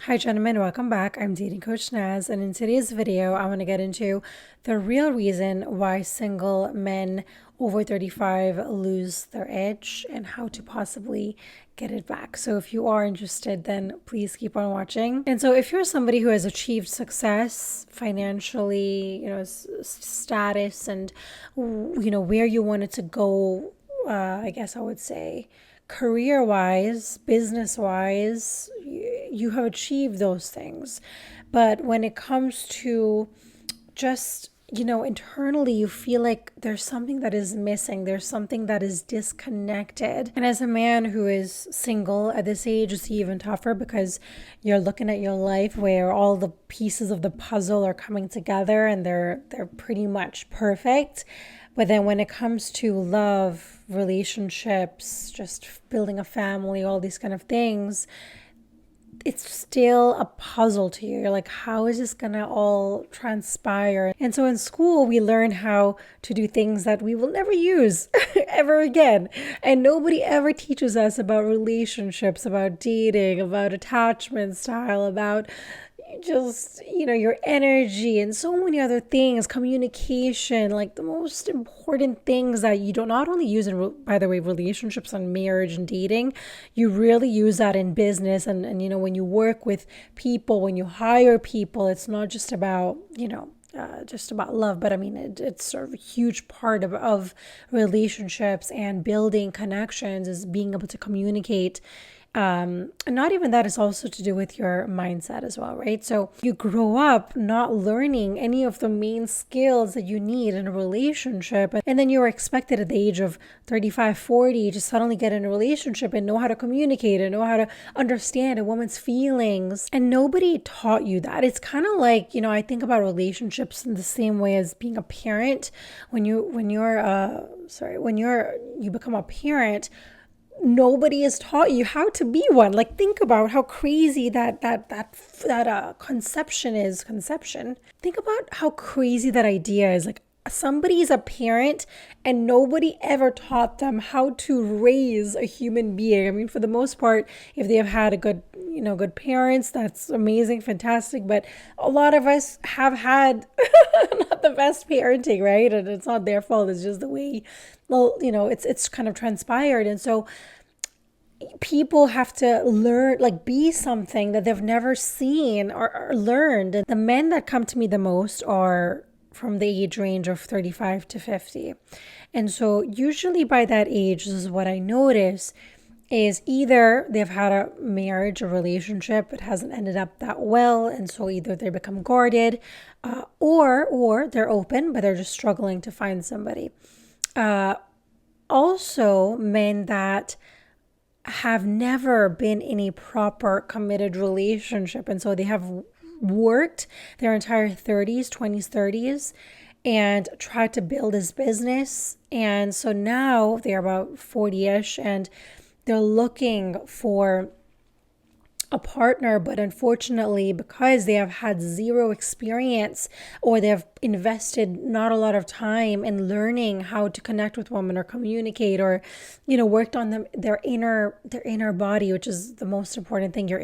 Hi, gentlemen, welcome back. I'm dating coach Naz, and in today's video, I want to get into the real reason why single men over 35 lose their edge and how to possibly get it back. So, if you are interested, then please keep on watching. And so, if you're somebody who has achieved success financially, status, and where you wanted to go, I guess I would say career wise, business wise, you have achieved those things. But when it comes to just, internally, you feel like there's something that is missing, there's something that is disconnected. And as a man who is single at this age, it's even tougher because you're looking at your life where all the pieces of the puzzle are coming together and they're pretty much perfect. But then when it comes to love, relationships, just building a family, all these kind of things, it's still a puzzle to you. You're like, how is this gonna all transpire? And so in school, we learn how to do things that we will never use ever again. And nobody ever teaches us about relationships, about dating, about attachment style, about just your energy and so many other things, communication, like the most important things that you don't not only use in, by the way, relationships and marriage and dating, you really use that in business. And when you work with people, when you hire people, it's not just about just about love, but I mean, it's sort of a huge part of relationships and building connections is being able to communicate. And not even that, is also to do with your mindset as well, right? So you grow up not learning any of the main skills that you need in a relationship. And then you're expected at the age of 35, 40 to suddenly get in a relationship and know how to communicate and know how to understand a woman's feelings. And nobody taught you that. It's kind of like, I think about relationships in the same way as being a parent. When you become a parent, nobody has taught you how to be one. Like, think about how crazy that conception is. Think about how crazy that idea is. Like, somebody is a parent and nobody ever taught them how to raise a human being. I mean, for the most part, if they have had a good parents, that's amazing, fantastic. But a lot of us have had not the best parenting, right? And it's not their fault. It's just the way, it's kind of transpired. And so people have to learn, like, be something that they've never seen or learned. And the men that come to me the most are from the age range of 35 to 50. And so usually by that age, this is what I notice, is either they've had a marriage or relationship, it hasn't ended up that well, and so either they become guarded, or they're open, but they're just struggling to find somebody. Also, men that have never been in a proper committed relationship, and so they have worked their entire 30s, 20s, 30s, and tried to build his business. And so now they're about 40-ish and they're looking for a partner, but unfortunately, because they have had zero experience or they have invested not a lot of time in learning how to connect with women or communicate or worked on their inner body, which is the most important thing, your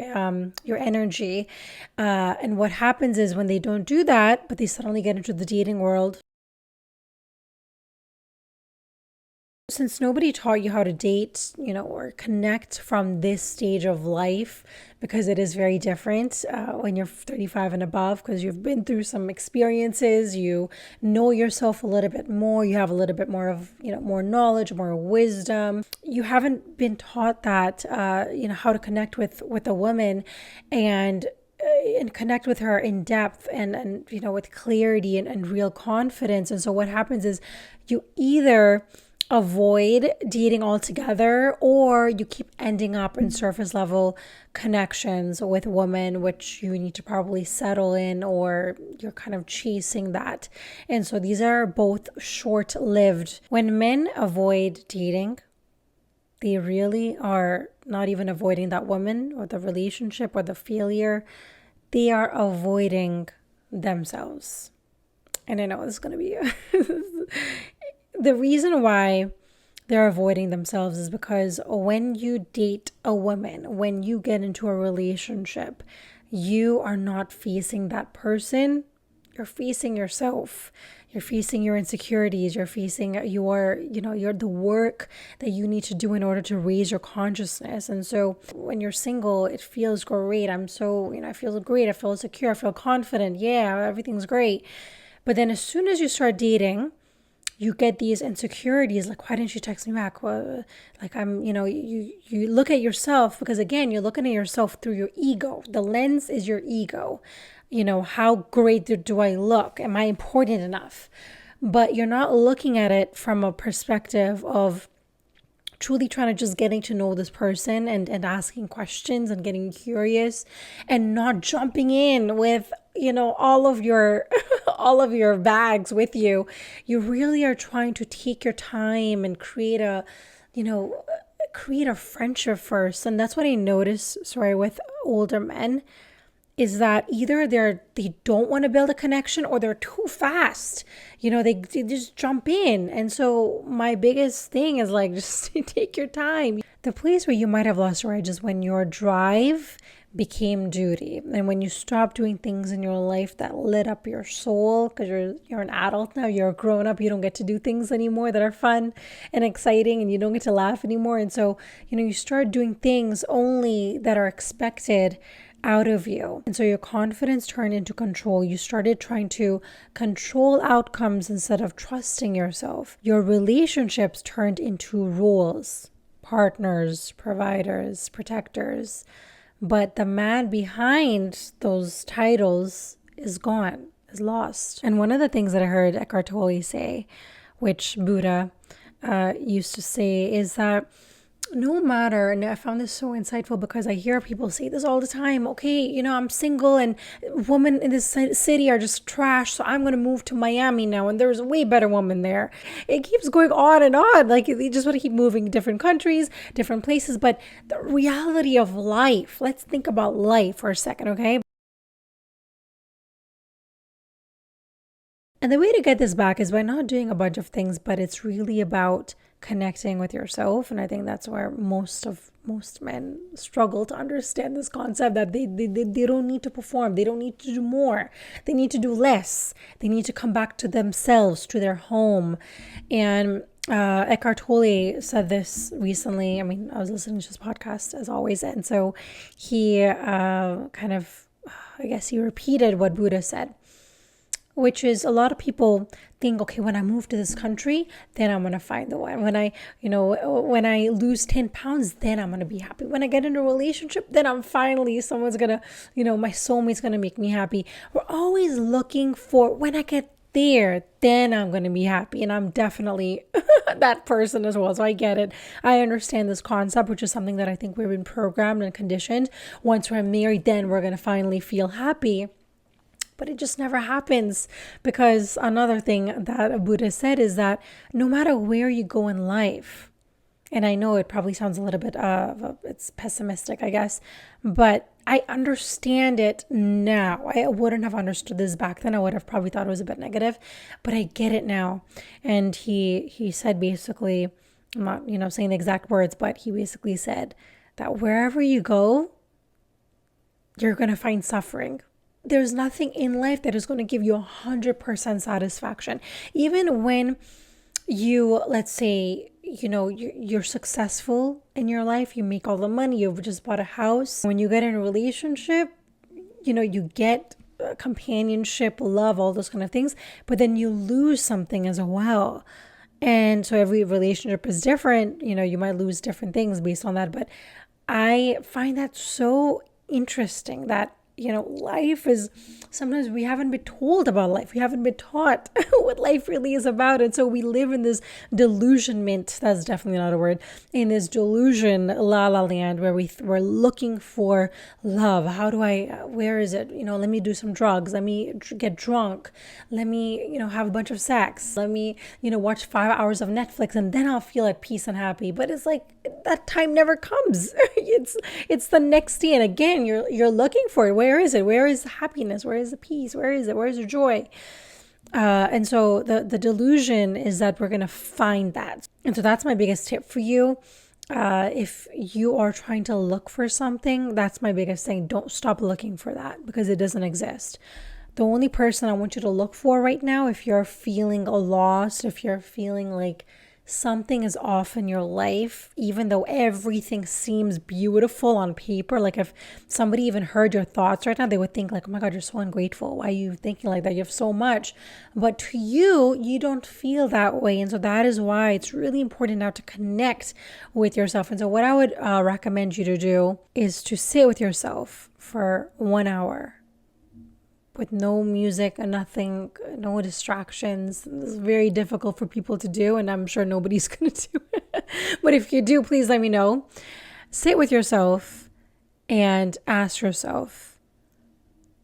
energy. And what happens is when they don't do that, but they suddenly get into the dating world. Since nobody taught you how to date, or connect from this stage of life, because it is very different when you're 35 and above, because you've been through some experiences, you know yourself a little bit more, you have a little bit more of, more knowledge, more wisdom. You haven't been taught that, how to connect with a woman and connect with her in depth and with clarity and real confidence. And so what happens is you either avoid dating altogether, or you keep ending up in surface level connections with women, which you need to probably settle in, or you're kind of chasing that. And so these are both short-lived. When men avoid dating, they really are not even avoiding that woman or the relationship or the failure. They are avoiding themselves. And I know this is going to be the reason why they're avoiding themselves is because when you date a woman, when you get into a relationship, you are not facing that person. You're facing yourself. You're facing your insecurities. You're facing your the work that you need to do in order to raise your consciousness. And so when you're single, it feels great. I feel great. I feel secure. I feel confident. Yeah, everything's great. But then as soon as you start dating, you get these insecurities like, why didn't you text me back? Well, like you look at yourself, because again, you're looking at yourself through your ego. The lens is your ego. How great do I look? Am I important enough? But you're not looking at it from a perspective of truly trying to just getting to know this person and asking questions and getting curious and not jumping in with all of your all of your bags with you. You really are trying to take your time and create a friendship first. And that's what I notice, with older men, is that either they don't want to build a connection or they're too fast. They just jump in. And so my biggest thing is like, just take your time. The place where you might have lost your edge is when your drive became duty, and when you stop doing things in your life that lit up your soul, because you're an adult now, you're a grown up, you don't get to do things anymore that are fun and exciting, and you don't get to laugh anymore. And so you start doing things only that are expected out of you. And so your confidence turned into control. You started trying to control outcomes instead of trusting yourself. Your relationships turned into roles: partners, providers, protectors. But the man behind those titles is gone, is lost. And one of the things that I heard Eckhart Tolle say, which Buddha used to say, is that no matter, and I found this so insightful because I hear people say this all the time, okay, I'm single and women in this city are just trash, so I'm going to move to Miami now and there's a way better woman there. It keeps going on and on. Like, they just want to keep moving to different countries, different places. But the reality of life, let's think about life for a second, okay? And the way to get this back is by not doing a bunch of things, but it's really about connecting with yourself. And I think that's where most men struggle to understand this concept, that they don't need to perform. They don't need to do more. They need to do less. They need to come back to themselves, to their home. And Eckhart Tolle said this recently. I mean, I was listening to his podcast as always. And so he he repeated what Buddha said, which is, a lot of people think, okay, when I move to this country, then I'm going to find the one. When I lose 10 pounds, then I'm going to be happy. When I get into a relationship, then someone's going to, my soulmate's going to make me happy. We're always looking for, when I get there, then I'm going to be happy. And I'm definitely that person as well. So I get it. I understand this concept, which is something that I think we've been programmed and conditioned. Once we're married, then we're going to finally feel happy. But it just never happens, because another thing that Buddha said is that no matter where you go in life, and I know it probably sounds a little bit it's pessimistic, I guess, but I understand it now. I wouldn't have understood this back then. I would have probably thought it was a bit negative, but I get it now. And he said, basically, I'm not saying the exact words, but he basically said that wherever you go, you're going to find suffering. There's nothing in life that is going to give you 100% satisfaction. Even when you, let's say, you're successful in your life, you make all the money, you've just bought a house. When you get in a relationship, you get companionship, love, all those kind of things, but then you lose something as well. And so every relationship is different. You might lose different things based on that. But I find that so interesting that life is, sometimes we haven't been told about life. We haven't been taught what life really is about. And so we live in this delusionment, that's definitely not a word, in this delusion, la la land, where we're looking for love. Where is it? Let me do some drugs. Let me get drunk. Let me, have a bunch of sex. Let me, watch 5 hours of Netflix, and then I'll feel at peace and happy. But it's like, that time never comes. It's the next day. And again, you're looking for it. Where is it? Where is the happiness? Where is the peace? Where is it? Where is the joy? And so the delusion is that we're going to find that. And so that's my biggest tip for you. If you are trying to look for something, that's my biggest thing. Don't stop looking for that because it doesn't exist. The only person I want you to look for right now, if you're feeling lost, if you're feeling like something is off in your life, even though everything seems beautiful on paper, like if somebody even heard your thoughts right now, they would think like, oh my God, you're so ungrateful. Why are you thinking like that? You have so much. But to you, you don't feel that way. And so that is why it's really important now to connect with yourself. And so what I would recommend you to do is to sit with yourself for 1 hour with no music and nothing, no distractions. It's very difficult for people to do, and I'm sure nobody's going to do it. But if you do, please let me know. Sit with yourself and ask yourself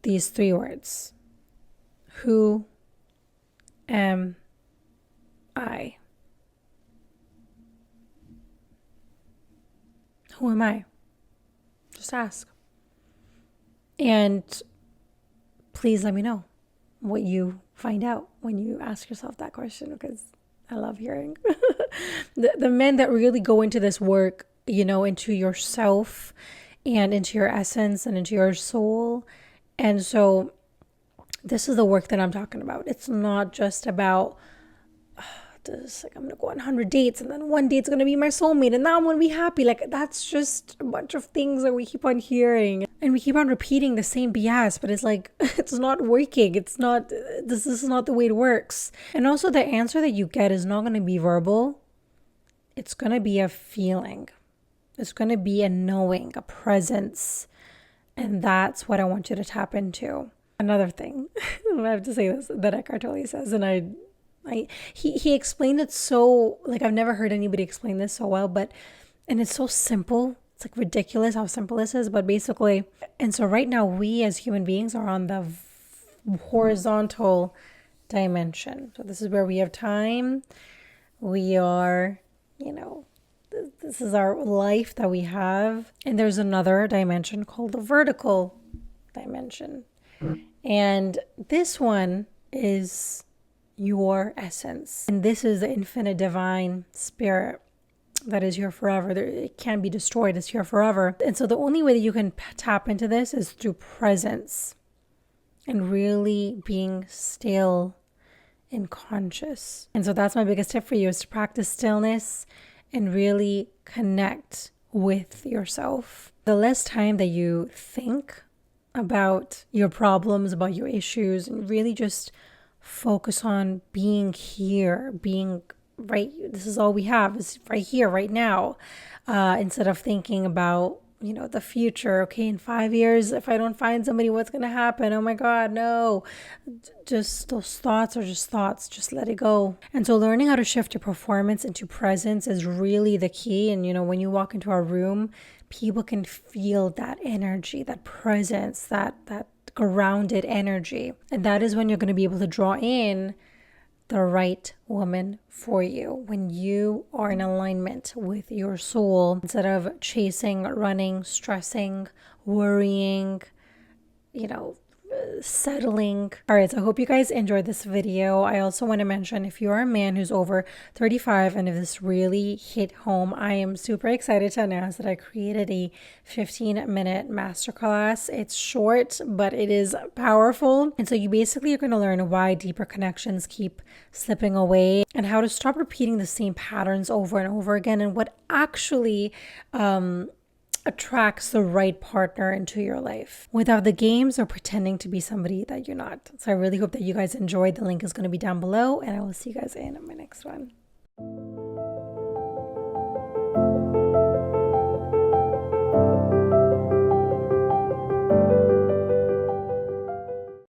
these 3 words. Who am I? Who am I? Just ask. And please let me know what you find out when you ask yourself that question, because I love hearing the men that really go into this work, into yourself and into your essence and into your soul. And so this is the work that I'm talking about. It's not just about I'm going to go on 100 dates and then one date's going to be my soulmate and now I'm going to be happy. Like, that's just a bunch of things that we keep on hearing and we keep on repeating the same BS, but it's like, it's not working. This is not the way it works. And also the answer that you get is not going to be verbal. It's going to be a feeling. It's going to be a knowing, a presence. And that's what I want you to tap into. Another thing, I have to say this, that Eckhart Tolle says, and he explained it so, like, I've never heard anybody explain this so well, and it's so simple. It's like ridiculous how simple this is, but basically, and so right now we as human beings are on the horizontal dimension. So this is where we have time. We are, this is our life that we have. And there's another dimension called the vertical dimension. And this one is your essence. And this is the infinite divine spirit that is here forever. It can't be destroyed. It's here forever. And so the only way that you can tap into this is through presence and really being still and conscious. And so that's my biggest tip for you, is to practice stillness and really connect with yourself. The less time that you think about your problems, about your issues, and really just focus on being here, being right. This is all we have, is right here, right now. Instead of thinking about, the future. Okay, in 5 years, if I don't find somebody, what's going to happen? Oh my God, no. Just those thoughts are just thoughts. Just let it go. And so learning how to shift your performance into presence is really the key. And, when you walk into our room, people can feel that energy, that presence, that grounded energy. And that is when you're going to be able to draw in the right woman for you, when you are in alignment with your soul, instead of chasing, running, stressing, worrying, settling. All right, so I hope you guys enjoyed this video. I also want to mention, if you're a man who's over 35 and if this really hit home, I am super excited to announce that I created a 15-minute masterclass. It's short, but it is powerful. And so you basically are going to learn why deeper connections keep slipping away and how to stop repeating the same patterns over and over again, and what actually attracts the right partner into your life without the games or pretending to be somebody that you're not. So I really hope that you guys enjoyed. The link is going to be down below, and I will see you guys in my next one.